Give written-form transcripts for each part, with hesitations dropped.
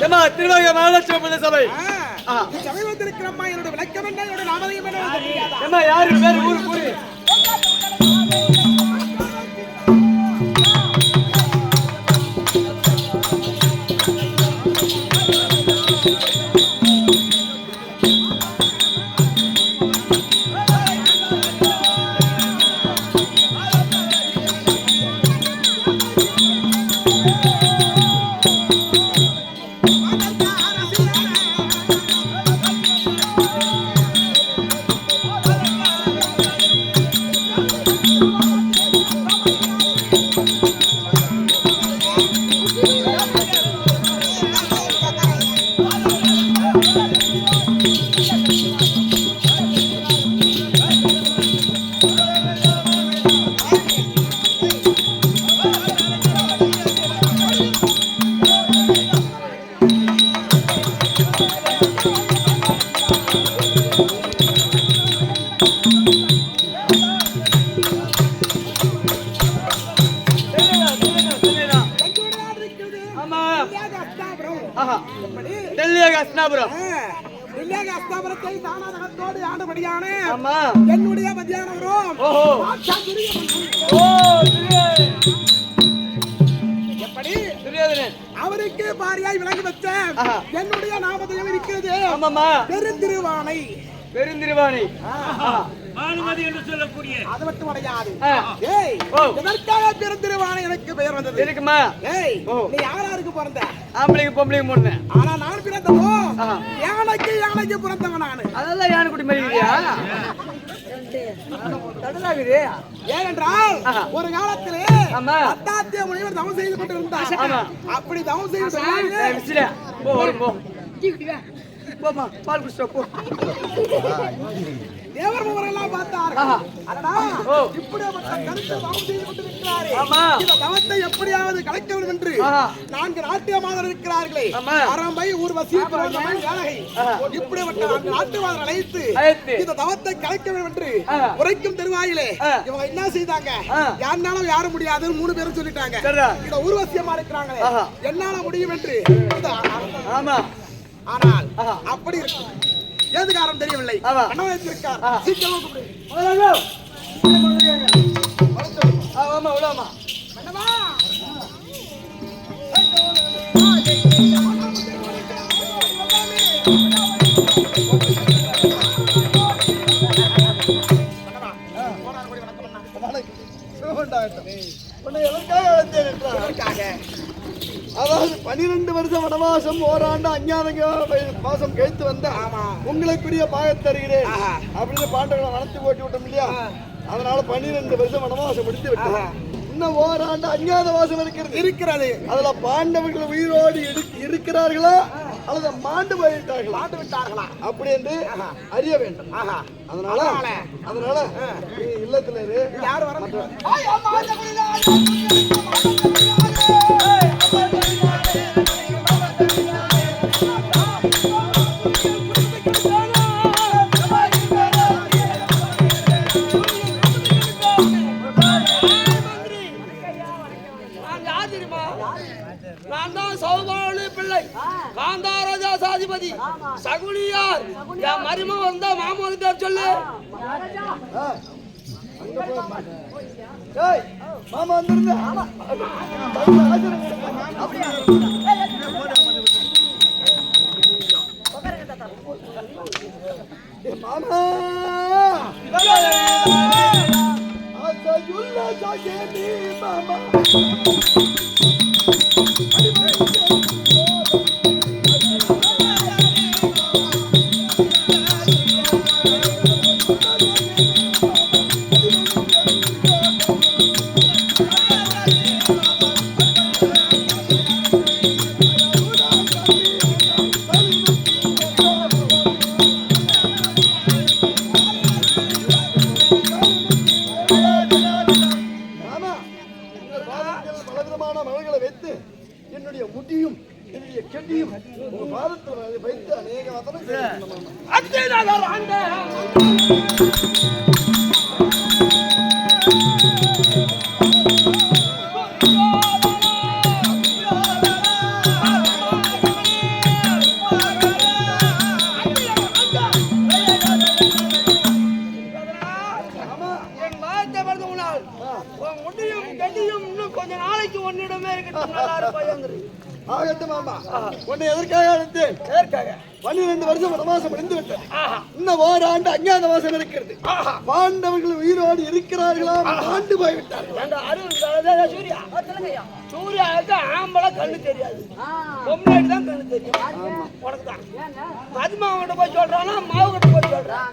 ஏமா திருவாரூர் மகாலட்சுமி சபை சபை வந்திருக்கிற அம்மா என்னோட விளக்கம் என்ன என்னோட நாமதயம் என்ன ஏமா யாரு பேர் ஊரு கூறு என்னுடைய மத்தியானவரும் எப்படி அவருக்கு பாரியாய் விளங்கி வச்ச என்னுடைய நாமதயம் இருக்கிறது பெருந்திருவானை பெருந்திருவானை பானுமதி என்று சொல்லக்கூடிய அது மட்டும் அடையாது. எதற்காக பெருந்திருவானை எனக்கு பெயர் வந்தது இருக்குமா? நீ யாருக்கு பிறந்த? ஆம்பளைக்கு பொம்பளைக்கு பிறந்தேன். ஆனா நான் பிறந்ததோ யானைக்கு பிறந்தவன் நானு. அதெல்லாம் யானை குட்டி மறிக்கிறியா? ஏனென்றால் ஒரு காலத்திலே அத்தாத்திய முனிவர் தவம் செய்து கொண்டிருந்தார். அப்படி தவம் செய்து போமா பால் குடிச்சோ போ. தேவர் மூவரெல்லாம் பார்த்தார்கள். அடடா இப்படிப்பட்ட கருத்து தவம் செய்து கொண்டிருக்கிறாரே. இந்த தவத்தை எப்படியாவது கலைக்க வேண்டும் என்று 4 நாட்டியமாதர் இருக்கிறார்களே. அரம்பை ஊர்வசி புரோதமன் யானகை இப்படிப்பட்ட 4 நாட்டியமாதர் அழைத்து இந்த தவத்தை கலைக்க வேண்டும் என்று உரைக்கும் தருவாயிலே இவங்க என்ன செய்தாங்க? யாருனாலும் யாரும் முடியாது 3 பேரும் சொல்லிட்டாங்க. இந்த ஊர்வசியமா இருக்கிறாங்களே என்னால முடியும் என்று. ஆமா ஆனால் அப்படி இருக்கும் ஏது காரணம் தெரியவில்லை. அண்ணா வச்சிருக்கார் சீக்கிரமா கூப்பிடு. ஆமா உலாமா அண்ணா அதாவது 12 வருஷம் வனவாசம் ஓராண்டு அஞ்ஞான மாசம் கழித்து வந்த உங்களுக்குரிய பாகத் தருகிறேன் அப்படின்னு பாண்டவர்களை வனத்து ஓட்டி விட்டோம் இல்லையா? அதனால 12 வருஷம் வனவாசம் முடித்து விட்டோம். இன்னும் ஓராண்டு அஞ்ஞாத வாசம் இருக்கிறது. அதுல பாண்டவர்கள் உயிரோடு இருக்கிறார்களா அல்லது மாண்டு விட்டார்களா அப்படி என்று அறிய வேண்டும். அதனால நீ இல்லத்துல இரு. யாரு வர காந்தாராஜா சாதிபதி சகுனியார் என் மரும வந்தா மாமோதி பேர் சொல்லு. மாமா வந்துருந்த மாமா என்னுடைய முடியும் என்னுடைய கெட்டியும் உங்க பாதத்தில் வைத்து அநேக ஆகட்டும் மாமா, உன்னை எதற்காக அழைத்தேன்? எதற்காக? 12 வருஷம் வனவாசம் முடிந்து விட்டது. இன்னும் ஓராண்டு அஞ்ஞாதவாசம் இருக்கிறது. பாண்டவர்கள் உயிரோடு இருக்கிறார்களா? ஆண்டு போய்விட்டார்கள். சூர்யாவுக்கு ஆம்பளை கண்ணு தெரியாது, பொம்மைக்கு தான் கண்ணு தெரியும். உனக்கு தான் மதுமா கிட்ட போய் சொல்றானா, மாவு கிட்ட போய் சொல்றான்.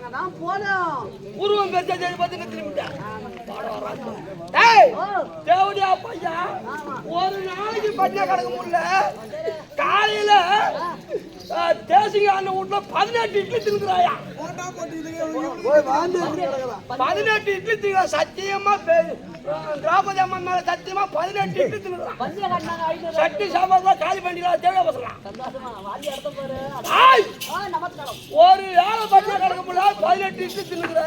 உருவம் பெருசா சரி பார்த்து திரும்பிட்டான். தேவடியா பையா, ஒரு நாளைக்கு பண்ண கிடக்க முடியல. காலையில தேசிக அண்ணன் வீட்டுல 18 இட்லி தின்னுறாயா. 18 இட்லி திங்க சத்தியமா திரௌபதி அம்மன் மேல சத்தியமா 18 இட்லி தின்னுறான். சட்டி சாப்பாடு காலி பண்ணிடலாம். தேவை பசலாம் ஒரு ஏழை பண்ண கிடக்க முடியல. 18 இட்லி தின்னுற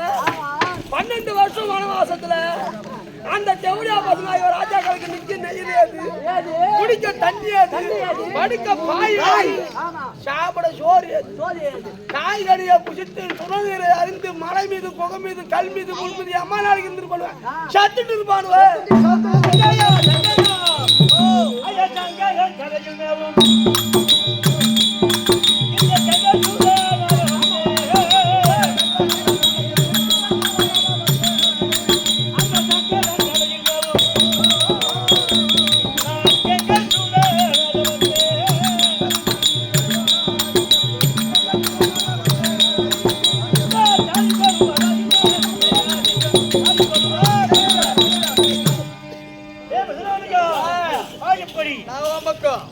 12 வருஷம் வனவாசத்துல அந்த தேவடியா பசங்க ராஜாக்களுக்கு நிக்க நெய்யாது, குடிக்க தண்ணி ஏது, படுக்க பாய், சாப்பிட சோறு ஏது, காய்கறியை புசித்து சுரநீரை அறிந்து மலை மீது புகை மீது கல் மீது முள் மீது அம்மா நாளைக்கு இருந்து பண்ணுவேன். சத்துட்டு இருப்பானுவேன்.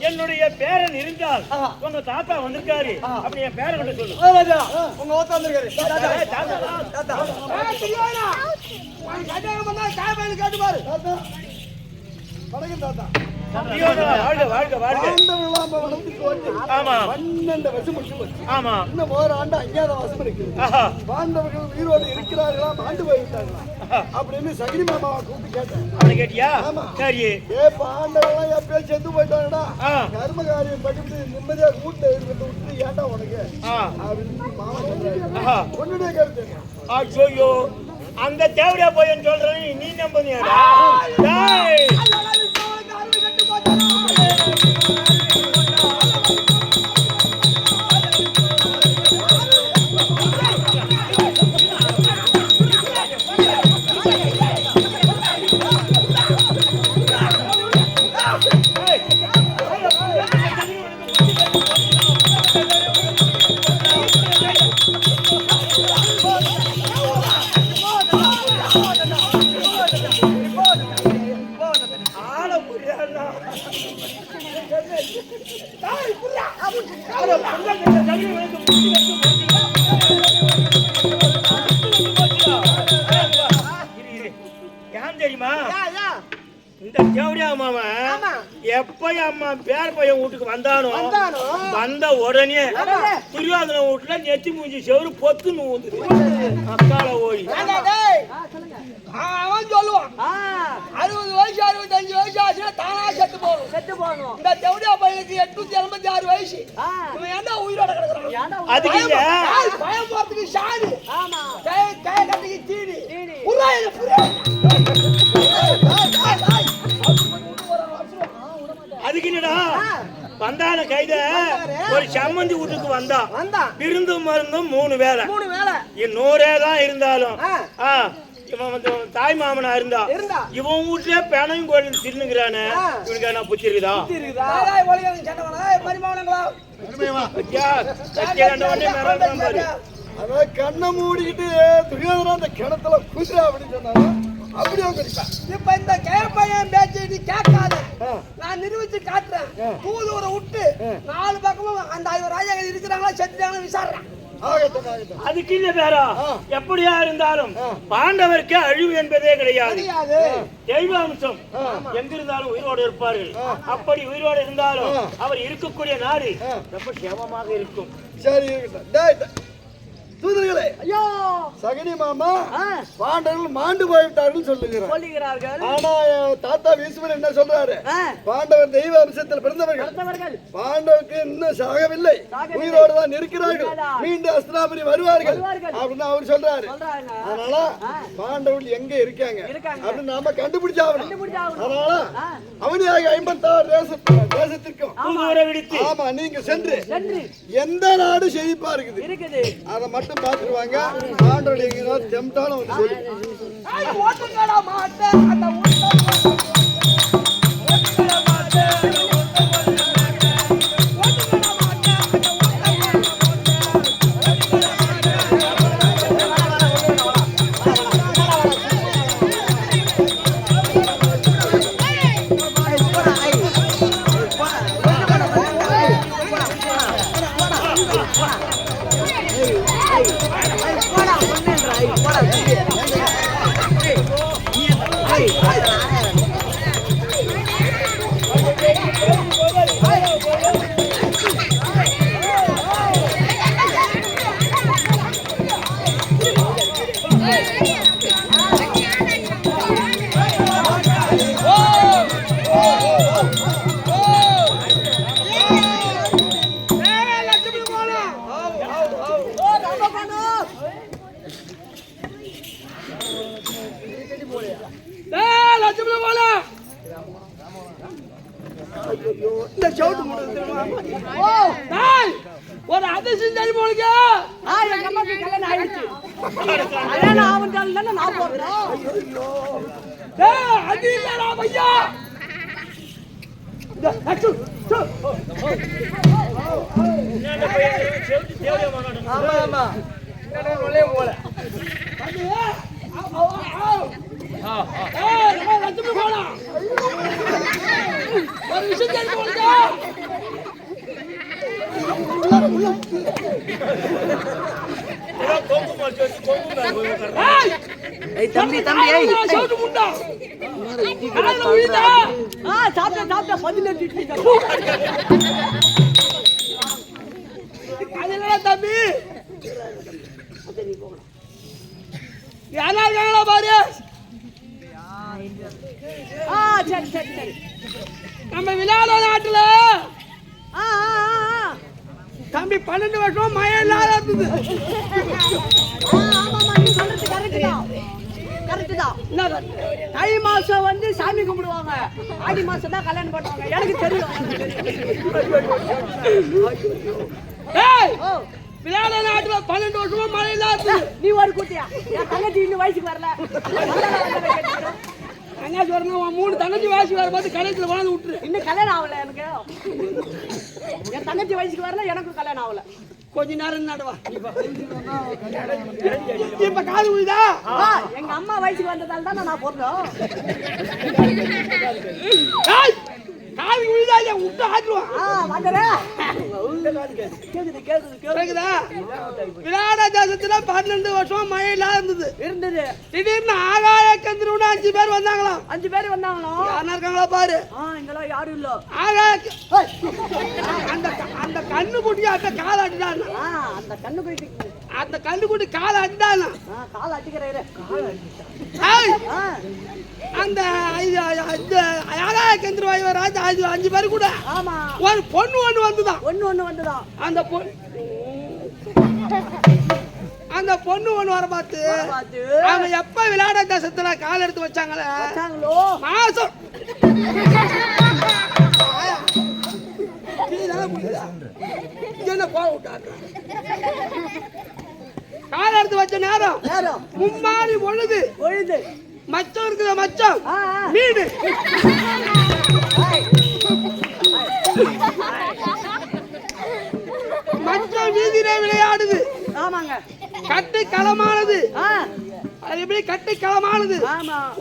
என்னுடைய பேரன் இருந்தால் உங்க தாத்தா வந்திருக்காரு. அப்படி என் பேரை கண்டு சொல்லு. உங்க ஓத்தா வந்திருக்காரு. கேட்டுப்பாரு. வணக்கம் தாத்தா. வாழ்க வாழ்க. 12 வருஷம் முடிச்சு போச்சு. ஆமா, இன்னும் ஓராண்டு அஞ்ஞாதவாசம் இருக்குது. பாண்டவர்கள் உயிரோடு இருக்கிறார்களா? ஆண்டு போய்விட்டார்களா அப்படின்னு சகிரி மாமாவை கூப்பிட்டு கேட்டேன். அவனை கேட்டியா? ஆமா. சரி. பாண்டவெல்லாம் எப்பயும் செத்து போயிட்டாங்கடா. கர்ம காரியம் பண்ணிட்டு நிம்மதியா வீட்டுல இருக்கிறத விட்டு ஏன்டா உனக்கு அப்படின்னு மாமா சொல்றாரு. உன்னுடைய கருத்து என்ன? ஐயோ, அந்த தேவடியா போய் சொல்றேன், நீ நம்பியா? தெரியுமா? இந்த தேவடியா மாமா எப்பயும் அம்மா பேர பையன் வீட்டுக்கு வந்தானோ வந்த உடனே துரியோதன வீட்டுல நெத்தி மூஞ்சி செவரு பொத்துன்னு ஊந்துது. அக்கால ஓடி அவன் சொல்லுவான் 60 வயசு 65 வயசு ஆச்சுன்னா தானா செத்து போகணும். இந்த தேவடியா பையனுக்கு 886 வயசு. இவன் ஏன்டா உயிரோட கிடக்குறான்? அதுக்கு இல்ல பயம் போறதுக்கு சாணி, கை கட்டிக்கு தீனி. அதுக்கு என்னடா வந்தான கைத ஒரு சம்மந்தி வீட்டுக்கு வந்தா விருந்து மருந்தும் 3 வேலை. இன்னொரே தான் இருந்தாலும் இவன் வந்து தாய் மாமனா இருந்தா இவன் வீட்டுல பேனையும் கோயில் திருநுங்கிறானே. இவனுக்கு என்ன புச்சிருக்குதா? அதான் கண்ணை மூடிக்கிட்டு துரியோதனா அந்த கிணத்துல குதிரை அப்படின்னு சொன்னாங்க. அப்படியே குடிப்பேன். இப்ப இந்த கேப்பையன் பேச்சு நீ கேட்காத, நான் நிரூபிச்சு காட்டுறேன். தூதுவரை விட்டு 4 பக்கமும் அந்த 5 ராஜாக்கள் இருக்கிறாங்களா செத்துட்டாங்களா விசாரிறேன். அதுக்கு இல்ல பேரா, எப்படியா இருந்தாலும் பாண்டவருக்கு அழிவு என்பதே கிடையாது. தெய்வாம்சம் எங்கிருந்தாலும் உயிரோடு இருப்பார்கள். அப்படி உயிரோடு இருந்தாலும் அவர் இருக்கக்கூடிய நாடு ரொம்ப சேமமாக இருக்கும். சரி, தூதர்களே, ஐயோ சகனி மாமா ஆ, பாண்டவர்கள் மாண்டு போய்விட்டார்கள் சொல்லுகிறார். சொல்லுகிறார்கள். ஆனா தாத்தா வீசுமன் என்ன சொல்றாரு? ஆ, பாண்டவர் தெய்வ அம்சத்தில் பிறந்தவர்கள். அடுத்தவர்கள் பாண்டவருக்கு இன்னும் சாகவில்லை, சாகவில்லை. உயிரோடு தான் இருக்கிறார்கள், இருக்கிறார். மீண்டும் அஸ்தினாபுரி வருவார்கள் வருவார்கள். அப்படின்னு அவர் சொல்றாரு. சொல்றாங்க. அதனால பாண்டவர்கள் எங்க இருக்காங்க இருக்காங்க. அப்படின்னு நாம கண்டுபிடிச்சாகணும். கண்டுபிடிச்சாகணும். அதனால ஆ, அவனியாக 56 தேசத்திற்கும் புதுவரை விடுத்து ஆமா நீங்க சென்று நன்றி எந்த நாடு செழிப்பா இருக்குது இருக்குது. அதை மட்டும் பார்த்துருவாங்க. பாண்டவர்கள் எங்கேயாவது தெம்டாலும் வந்து சொல்லு. ஓட்டுங்கடா மாட்டை அந்த லட்சுமி போல இந்த சவுட்டு முடிஞ்சு ஓ, டேய், ஒரு அதிர்ஷ்டம் தெரியுமா உனக்கு? எங்க அம்மாக்கு கல்யாணம் ஆயிடுச்சு. கல்யாணம் ஆகுன்றாலும் தானே நான் போடுறேன். டேய், அது இல்லடா பையா. இந்த லட்சுமி, ஆமா ஆமா உள்ளே போல லட்சுமி போல ஒரு விஷயம் தெரியுமா உனக்கு? ஏய் தம்பி தம்பி ஏய் சவுட்டு முண்டா. காலையில விழுந்தா? சாப்பிட்டா 18 இட்லி சாப்பிட்டேன். அது இல்லடா தம்பி. யாரா இருக்காங்களா பாரு. சரி சரி சரி. நம்ம விளையாட நாட்டுல ஆ, ஆ, ஆ, தம்பி 12 வருஷம் மழை இல்லாத இருந்தது. ஆமாமா நீ சொல்றது கரெக்ட் தான். கரெக்ட் தான். என்ன கருத்து? தை மாசம் வந்து சாமி கும்பிடுவாங்க, ஆடி மாசம் தான் கல்யாணம் பண்ணுவாங்க. எனக்கு தெரியும். ஏய், ஓ, விளையாட நாட்டுல 12 வருஷமா மழை இல்லாத. நீ ஒரு குட்டியா? என் தங்கச்சி இன்னும் வயசுக்கு வரல. என்ன சொல்றேன், உன் 3 தங்கச்சி வாசி வர பார்த்து கடைசியில் கொண்டாந்து விட்டுரு. இன்னும் கல்யாணம் ஆகல எனக்கு. என் தங்கச்சி வயசுக்கு வரல, எனக்கும் கல்யாணம் ஆகல. கொஞ்ச நேரம் நடுவா. இப்ப காது விழுதா? எங்க அம்மா வயசுக்கு வந்ததால தான் நான் போடுறோம். ஏய், காது விழுதா இல்லையா? விட்டு ஆட்டுருவான். வந்துடுறேன். கேக்குது கேக்குது கேக்குதா? விளையாட தேசத்துல 12 வருஷம் மழை இல்லாத இருந்தது. இருந்தது. திடீர்னு ஆகாய கந்திரவுன்னு 5 பேர் வந்தாங்களாம். 5 பேர் வந்தாங்களோ? யாரா இருக்காங்களா பாரு. இங்கெல்லாம் யாரும் இல்ல. ஆகாய அந்த கண்ணுக்குட்டி அந்த கால் அடிட்டான். அந்த கண்ணுக்குட்டி அந்த கண்ணுக்குட்டி கால் அடிட்டானா? கால் அடிக்கிறேன். அந்த ஆகாய கந்திரவாயு ராஜா 5 பேர் கூட ஆமா ஒரு பொண்ணு ஒண்ணு வந்துதான். ஒண்ணு வந்துதான். அந்த பொண்ணு ஒண்ணு வர பார்த்து அவங்க எப்ப விளையாட தேசத்துல கால் எடுத்து வச்சாங்களே மாசம் என்ன போக விட்டாங்க. கால் எடுத்து வச்ச நேரம் மும்மாறி பொழுது மச்சம் இருக்குது. மச்சம் மீன் மச்சம் வீதியிலே விளையாடுது. ஆமாங்க. கட்டு களமானது. அது எப்படி கட்டு களமானது?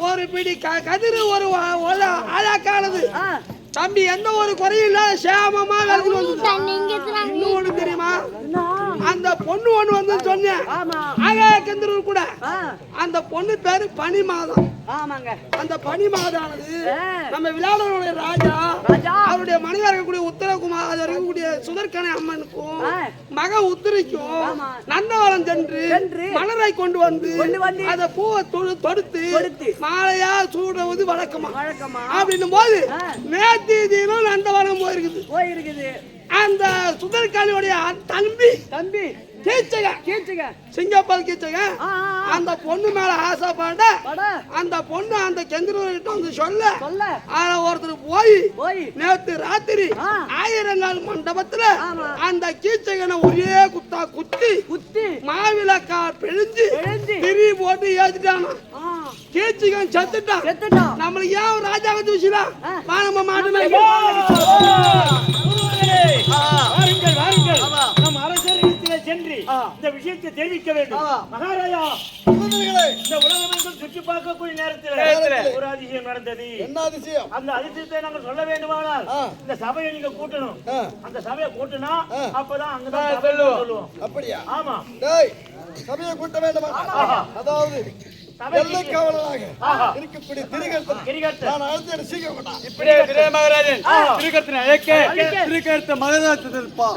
ஒரு பிடி கதிரு ஒரு ஆழாக்கானது. தம்பி எந்த ஒரு குறையும் இல்லாத சேமமா வளர்ந்து வந்தது. இன்னும் ஒண்ணு தெரியுமா? அந்த பொண்ணு ஒண்ணு வந்து சொன்னேன். ஆமா. ஆகாய கந்தர்வர் கூட ஆ, அந்த பொண்ணு பேரு பனி மாதம். ஆமாங்க. அந்த பனி மாதானது ஆ. நம்ம விளையாடுறவருடைய ராஜா ராஜா. அவருடைய மனைவியா இருக்கக்கூடிய உத்தரகுமார் இருக்கக்கூடிய சுதர்கனை அம்மனுக்கும் ஆ. மக உத்திரைக்கும் ஆமா. நந்தவனம் சென்று சென்று மலரை கொண்டு வந்து அந்த பூவை தொடுத்து தொடுத்து மாலையா சூடுவது வழக்கமா வழக்கமா அப்படின்னும் போது ஆ. நேத்தி தினம் நந்தவனம் போயிருக்குது. போயிருக்குது. அந்த சுதர்கனுடைய தம்பி தம்பி கீச்சக கேட்டுங்க. சிங்கப்பால் கீச்சக ஆ, ஆ, அந்த பொண்ணு மேல ஆசைப்பட பட அந்த பொண்ணு அந்த சந்திரகிட்ட வந்து சொல்ல சொல்ல அதுல ஒருத்தர் போய் போய் நேத்து ராத்திரி ஆ. 1000 நாள் மண்டபத்துல ஆமா. அந்த கீச்சகனை ஒரே குத்தா குத்தி குத்தி மாவிளக்கா பிழிஞ்சு பிழிஞ்சு. திரி போட்டு ஏத்திட்டானா. ஆ, கீச்சகன் செத்துட்டான். செத்துட்டான். நம்மளுக்கு ஏன் ஒரு ராஜா வந்து விஷயம் ஆ. நம்ம மாட்டுமே வாருங்கள் வாருங்கள் நம் அரசர் இடத்திலே சென்று இந்த விஷயத்தை தெரிவிக்க வேண்டும். மகாராஜா, இந்த உலகமெங்கும் சுற்றி பார்க்கக்கூடிய நேரத்தில் ஒரு அதிசயம் நடந்தது. என்ன அதிசயம்? அந்த அதிசயத்தை நாங்கள் சொல்ல வேண்டுமானால் இந்த சபையை நீங்க கூட்டணும். அந்த சபையை கூட்டினா அப்பதான் அங்கதான் சபையை சொல்லுவோம். அப்படியா? ஆமா. டேய், சபையை கூட்ட வேண்டுமா? அதாவது எல்லை காவலராக இருக்கக்கூடிய திரிகர்த்தன் நான் அழைத்து சீக்கிரம் கொண்டா. இப்படியே விஜய மகாராஜன் திருக்கர்த்தனை அழைக்க திருக்கர்த்த மகதாசத்திருப்பா